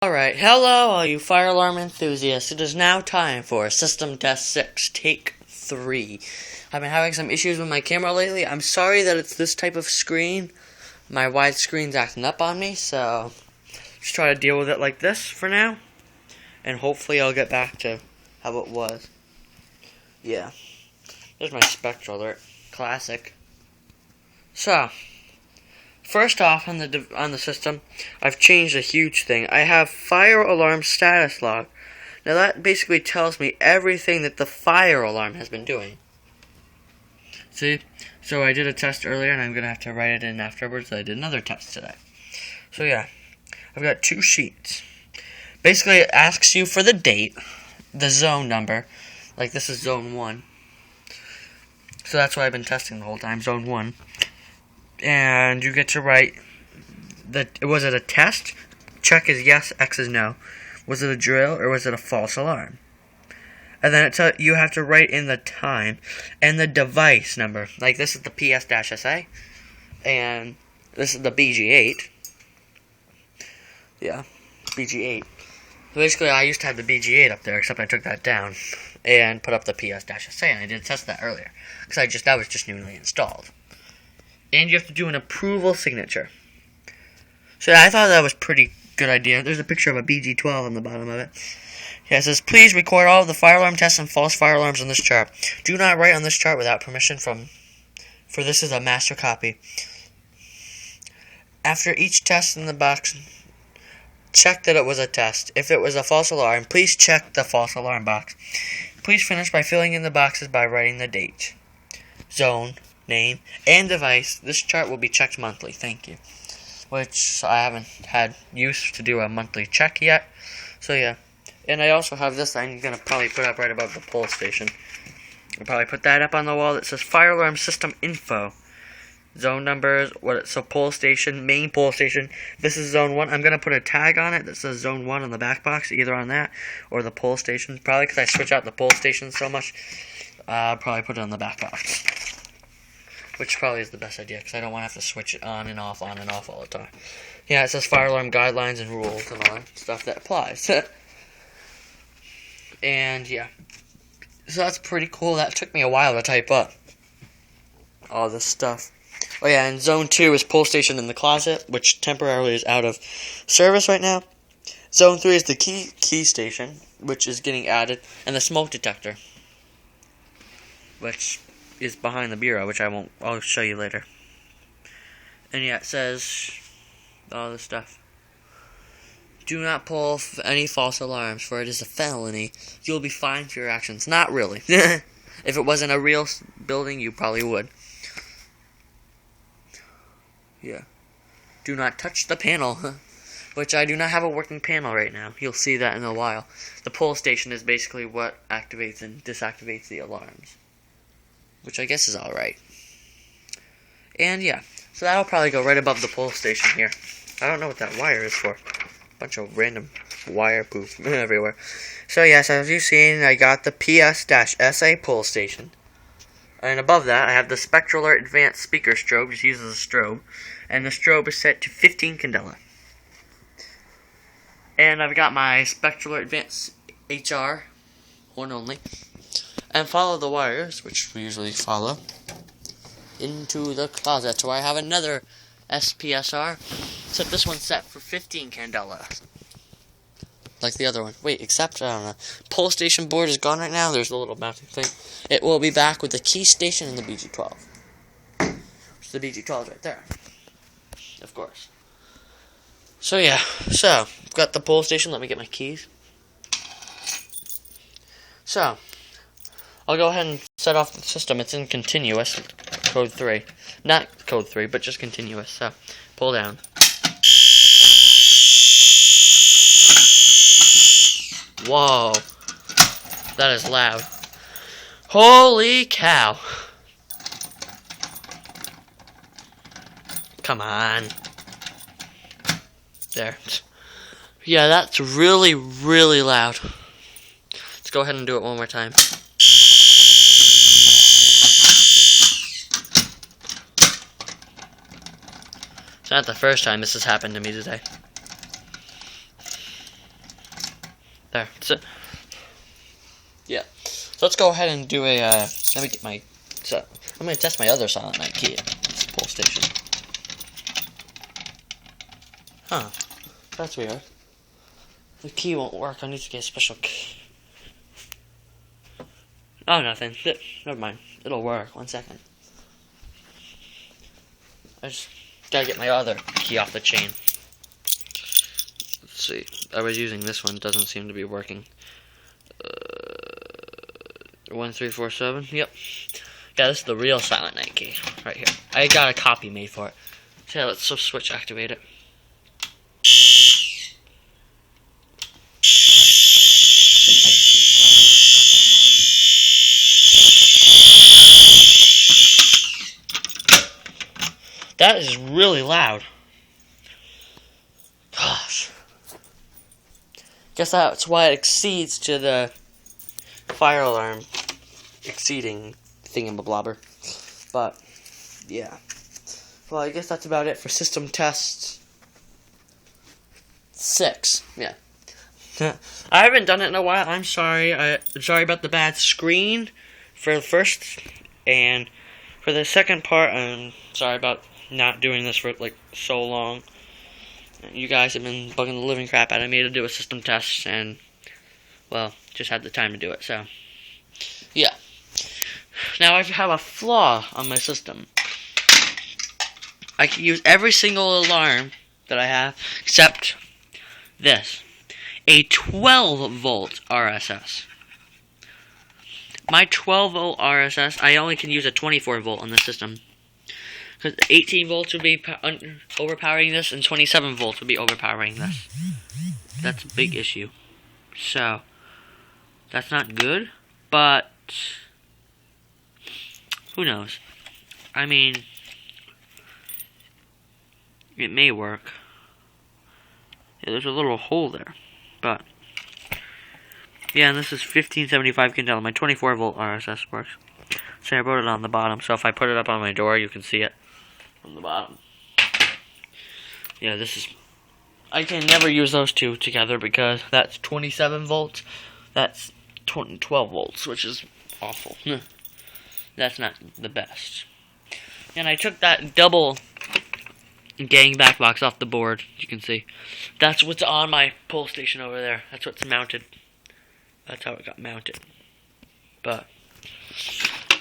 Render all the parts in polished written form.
Alright, hello all you fire alarm enthusiasts. It is now time for System Test 6, Take 3. I've been having some issues with my camera lately. I'm sorry that it's this type of screen. My wide screen's acting up on me, so just try to deal with it like this for now. And hopefully I'll get back to how it was. Yeah. There's my spectral alert. Classic. So, first off, on the system, I've changed a huge thing. I have fire alarm status log. Now that basically tells me everything that the fire alarm has been doing. See? So I did a test earlier, and I'm going to have to write it in afterwards. I did another test today. So yeah, I've got two sheets. Basically, it asks you for the date, the zone number. Like, this is zone 1. So that's what I've been testing the whole time, zone 1. And you get to write, was it a test? Check is yes, X is no. Was it a drill, or was it a false alarm? And then you have to write in the time and the device number. Like, this is the PS-SA, and this is the BG8. Yeah, BG8. Basically, I used to have the BG8 up there, except I took that down and put up the PS-SA, and I did test that earlier, because that was just newly installed. And you have to do an approval signature. So I thought that was a pretty good idea. There's a picture of a BG12 on the bottom of it. Yeah, it says, please record all of the fire alarm tests and false fire alarms on this chart. Do not write on this chart without permission for this is a master copy. After each test in the box, check that it was a test. If it was a false alarm, please check the false alarm box. Please finish by filling in the boxes by writing the date, zone, name, and device. This chart will be checked monthly. Thank you. Which I haven't had use to do a monthly check yet. So yeah. And I also have this I'm going to probably put up right above the pole station. I'll probably put that up on the wall that says Fire Alarm System Info. Zone numbers, so pole station, main pole station. This is zone 1. I'm going to put a tag on it that says zone 1 on the back box, either on that or the pole station. Probably because I switch out the pole station so much, I'll probably put it on the back box. Which probably is the best idea, because I don't want to have to switch it on and off all the time. Yeah, it says fire alarm guidelines and rules and all that stuff that applies. And yeah. So that's pretty cool. That took me a while to type up all this stuff. Oh yeah, and zone 2 is pole station in the closet, which temporarily is out of service right now. Zone 3 is the key station, which is getting added, and the smoke detector, which is behind the bureau, which I'll show you later. And yeah, it says all this stuff. Do not pull any false alarms, for it is a felony. You'll be fined for your actions. Not really. If it wasn't a real building, you probably would. Yeah. Do not touch the panel, which I do not have a working panel right now. You'll see that in a while. The pole station is basically what activates and disactivates the alarms, which I guess is alright. And yeah, so that'll probably go right above the pole station here. I don't know what that wire is for. Bunch of random wire poof everywhere. So yes, as you've seen, I got the PS-SA pole station. And above that, I have the Spectral Alert Advanced Speaker Strobe, just uses a strobe. And the strobe is set to 15 candela. And I've got my Spectral Alert Advanced HR, one only. And follow the wires, which we usually follow, into the closet. So I have another SPSR, except this one's set for 15 candela, like the other one. Wait, except, I don't know, pole station board is gone right now. There's a little mounting thing. It will be back with the key station and the BG12. So the BG12 is right there, of course. So yeah, I've got the pole station. Let me get my keys. So I'll go ahead and set off the system. It's in continuous, code 3. Not code 3, but just continuous. So, pull down. Whoa. That is loud. Holy cow. Come on. There. Yeah, that's really, really loud. Let's go ahead and do it one more time. It's not the first time this has happened to me today. There. So, yeah. So let's go ahead and do a, let me get my, so, I'm going to test my other Silent Night key at this pull station. Huh. That's weird. The key won't work. I need to get a special key. Oh, nothing. Never mind. It'll work. 1 second. I just gotta get my other key off the chain. Let's see. I was using this one. It doesn't seem to be working. 1347. Yep. Yeah, this is the real Silent Night key right here. I got a copy made for it. So yeah, let's switch activate it. That is really loud. Gosh. Guess that's why it exceeds to the fire alarm exceeding thingamabobber. But, yeah. Well, I guess that's about it for system test 6. Yeah. I haven't done it in a while. I'm sorry. I'm sorry about the bad screen for the first, and for the second part, I'm sorry about not doing this for like so long. You guys have been bugging the living crap out of me to do a system test, and well, just had the time to do it. So yeah. Now I have a flaw on my system. I can use every single alarm that I have except this, a 12-volt RSS. My 12-volt RSS, I only can use a 24-volt on the system. Because 18 volts would be overpowering this, and 27 volts would be overpowering this. That's a big issue. So, that's not good, but who knows? I mean, it may work. Yeah, there's a little hole there, but yeah, and this is 1575 Candela. My 24-volt RSS works. So I wrote it on the bottom, so if I put it up on my door, you can see it on the bottom. Yeah, this is... I can never use those two together because that's 27 volts, that's 12 volts, which is awful. That's not the best. And I took that double gang back box off the board, you can see. That's what's on my pull station over there. That's what's mounted. That's how it got mounted. But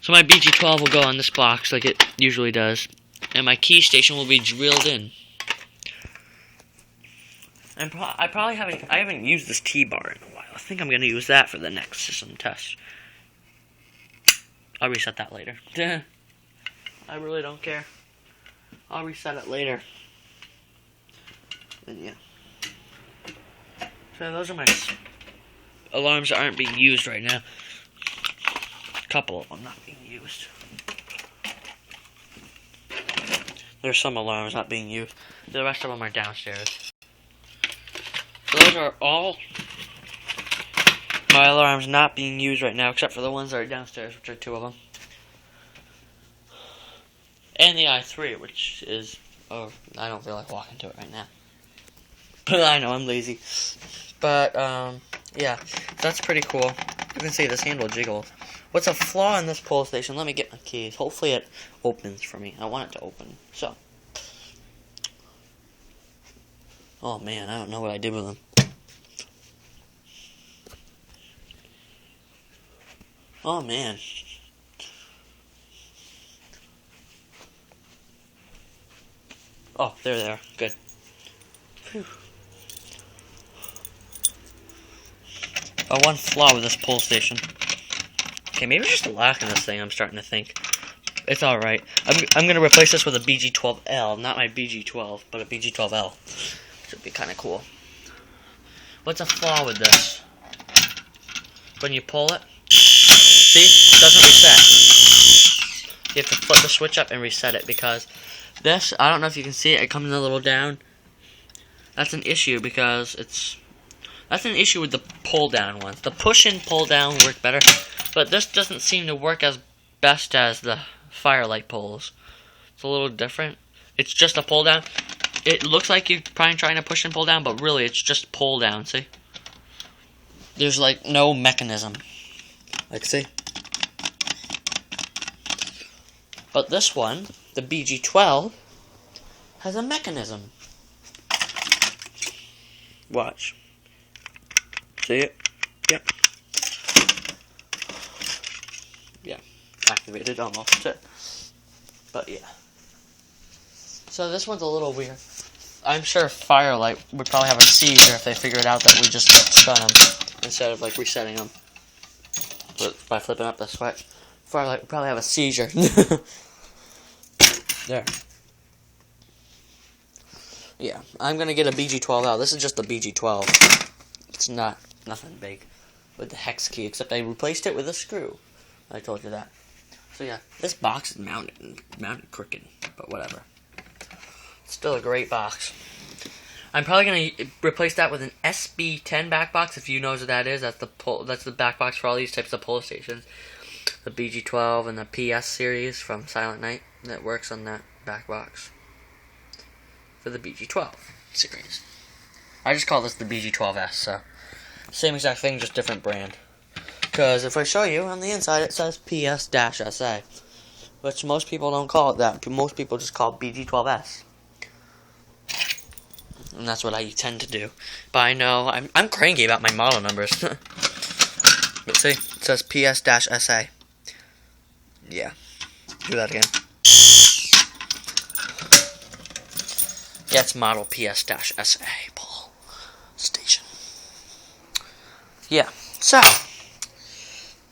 so my BG12 will go on this box like it usually does, and my key station will be drilled in. And I haven't used this T-bar in a while. I think I'm gonna use that for the next system test. I'll reset that later. I really don't care. I'll reset it later. And yeah. So those are my alarms that aren't being used right now. A couple of them not being used. There's some alarms not being used. The rest of them are downstairs. So those are all my alarms not being used right now, except for the ones that are downstairs, which are 2 of them. And the i3, which is... oh, I don't feel like walking to it right now. But I know, I'm lazy. But, yeah, that's pretty cool. You can see this handle jiggles. What's a flaw in this pull station? Let me get my keys. Hopefully it opens for me. I want it to open. So. Oh, man, I don't know what I did with them. Oh, man. Oh, there they are. Good. Whew. One flaw with this pull station. Okay, maybe it's just a lack in this thing, I'm starting to think. It's alright. I'm going to replace this with a BG12L. Not my BG12, but a BG12L. Should be kind of cool. What's a flaw with this? When you pull it, see? It doesn't reset. You have to flip the switch up and reset it, because this, I don't know if you can see it, it comes a little down. That's an issue because that's an issue with the pull down ones. The push and pull down work better, but this doesn't seem to work as best as the Firelight pulls. It's a little different. It's just a pull down. It looks like you're probably trying to push and pull down, but really it's just pull down, see? there's like no mechanism. Like, see? But this one, the BG12, has a mechanism. Watch. See it? Yep. Yeah. Activated almost. But yeah. So this one's a little weird. I'm sure Firelight would probably have a seizure if they figured out that we just spun them instead of like resetting them. But by flipping up the switch, Firelight would probably have a seizure. There. Yeah, I'm gonna get a BG12 out. This is just a BG12. It's nothing big with the hex key, except I replaced it with a screw. I told you that. So yeah, this box is mounted crooked, but whatever. Still a great box. I'm probably gonna replace that with an SB10 back box. If you know what that is, that's the back box for all these types of pull stations. The BG12 and the PS series from Silent Night that works on that back box for the BG12 series. I just call this the BG12S. So same exact thing, just different brand. Because if I show you on the inside, it says PS-SA, which most people don't call it that. Most people just call it BG12S. And that's what I tend to do. But I know, I'm cranky about my model numbers. But see, it says PS-SA. Yeah. Do that again. Yeah, it's model PS-SA pull station. Yeah, so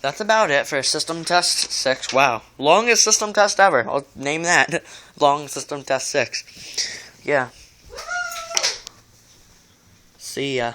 that's about it for System Test 6. Wow, longest system test ever. I'll name that. Long System Test 6. Yeah. See ya.